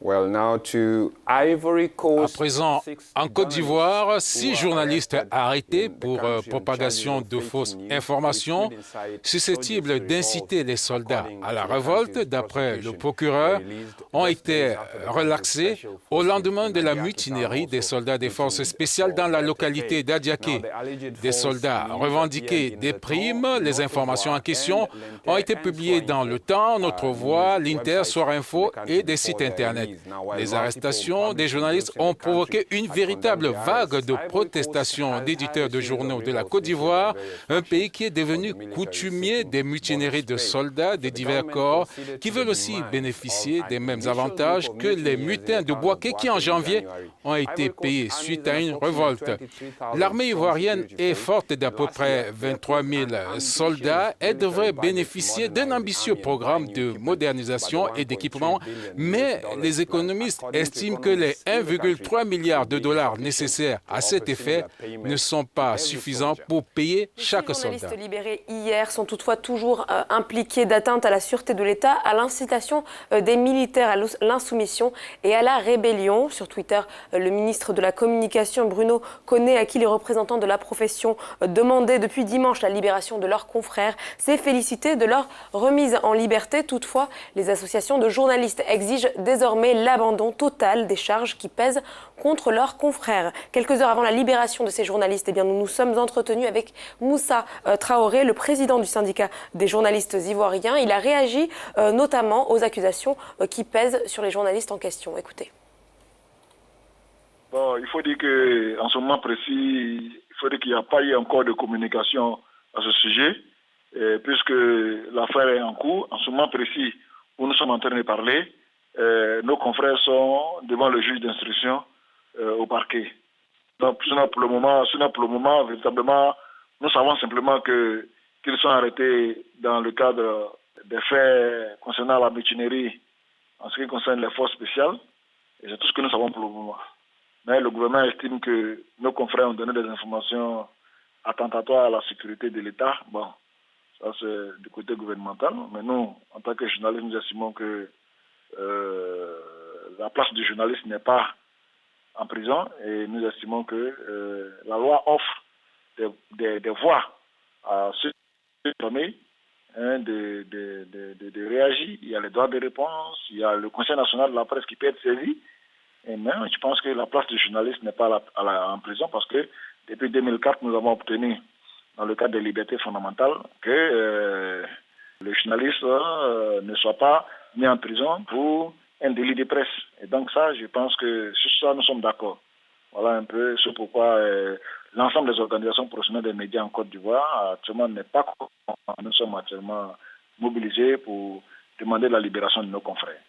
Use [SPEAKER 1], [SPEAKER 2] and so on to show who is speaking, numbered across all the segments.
[SPEAKER 1] À présent, en Côte d'Ivoire, 6 journalistes arrêtés pour propagation de fausses informations susceptibles d'inciter les soldats à la révolte, d'après le procureur, ont été relaxés au lendemain de la mutinerie des soldats des forces spéciales dans la localité d'Adiaké. Des soldats revendiquaient des primes. Les informations en question ont été publiées dans Le Temps, Notre Voix, l'Inter, Soir Info et des sites Internet. Les arrestations des journalistes ont provoqué une véritable vague de protestations d'éditeurs de journaux de la Côte d'Ivoire, un pays qui est devenu coutumier des mutineries de soldats des divers corps qui veulent aussi bénéficier des mêmes avantages que les mutins de Bouaké qui, en janvier, ont été payés suite à une révolte. L'armée ivoirienne est forte d'à peu près 23 000 soldats. Elle devrait bénéficier d'un ambitieux programme de modernisation et d'équipement, mais les économistes estiment que les 1,3 milliard de dollars nécessaires à cet effet ne sont pas suffisants pour payer chaque soldat.
[SPEAKER 2] Les journalistes libérés hier sont toutefois toujours impliqués d'atteinte à la sûreté de l'État, à l'incitation des militaires à l'insoumission et à la rébellion. Sur Twitter, le ministre de la Communication, Bruno Koné, à qui les représentants de la profession demandaient depuis dimanche la libération de leurs confrères, s'est félicité de leur remise en liberté. Toutefois, les associations de journalistes exigent désormais l'abandon total des charges qui pèsent contre leurs confrères. Quelques heures avant la libération de ces journalistes, nous nous sommes entretenus avec Moussa Traoré, le président du syndicat des journalistes ivoiriens. Il a réagi notamment aux accusations qui pèsent sur les journalistes en question. Écoutez.
[SPEAKER 3] Bon, il faut dire qu'en ce moment précis, qu'il n'y a pas eu encore de communication à ce sujet, puisque l'affaire est en cours. En ce moment précis où nous sommes en train de parler, nos confrères sont devant le juge d'instruction au parquet. Donc, sinon pour le moment, véritablement, nous savons simplement qu'ils sont arrêtés dans le cadre des faits concernant la mutinerie en ce qui concerne les forces spéciales. Et c'est tout ce que nous savons pour le moment. Mais le gouvernement estime que nos confrères ont donné des informations attentatoires à la sécurité de l'État. Bon, ça c'est du côté gouvernemental. Mais nous, en tant que journalistes, nous estimons que la place du journaliste n'est pas en prison et nous estimons que la loi offre des voies à ceux qui sont donnés de réagir. Il y a les droits de réponse, il y a le Conseil national de la presse qui peut être saisi. Et même, je pense que la place du journaliste n'est pas en prison parce que depuis 2004, nous avons obtenu, dans le cadre des libertés fondamentales, que le journaliste ne soit pas mis en prison pour un délit de presse. Et donc ça, je pense que sur ça, nous sommes d'accord. Voilà un peu ce pourquoi l'ensemble des organisations professionnelles des médias en Côte d'Ivoire actuellement n'est pas. Nous sommes actuellement mobilisés pour demander la libération de nos confrères.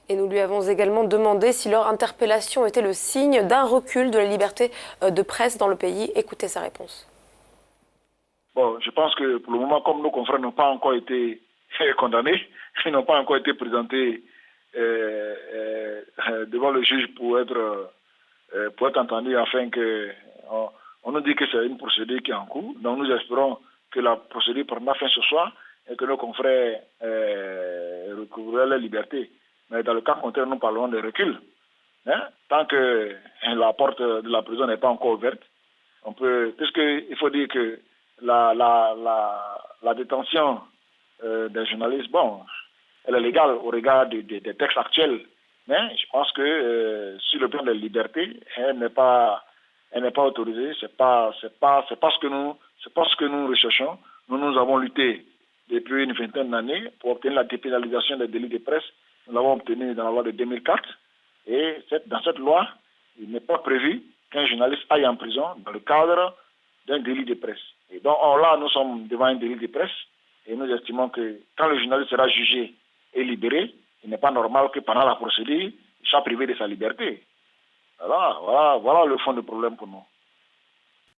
[SPEAKER 2] Et nous lui avons également demandé si leur interpellation était le signe d'un recul de la liberté de presse dans le pays. Écoutez sa réponse.
[SPEAKER 3] Bon, je pense que pour le moment, comme nos confrères n'ont pas encore été condamnés, ils n'ont pas encore été présentés devant le juge pour être entendus afin que... On nous dit que c'est une procédure qui est en cours. Donc nous espérons que la procédure prendra fin ce soir et que nos confrères recouvrent leur liberté. Mais dans le cas contraire, nous parlons de recul. Tant que la porte de la prison n'est pas encore ouverte, puisqu'il faut dire que la détention des journalistes, bon, elle est légale au regard des textes actuels. Mais je pense que sur le plan de la liberté, elle n'est pas autorisée. C'est pas ce que nous recherchons. Nous avons lutté depuis une vingtaine d'années pour obtenir la dépénalisation des délits de presse. Nous l'avons obtenu dans la loi de 2004. Et dans cette loi, il n'est pas prévu qu'un journaliste aille en prison dans le cadre d'un délit de presse. Et donc là, nous sommes devant un délit de presse et nous estimons que quand le journaliste sera jugé et libéré, il n'est pas normal que pendant la procédure, il soit privé de sa liberté. Voilà le fond du problème pour nous.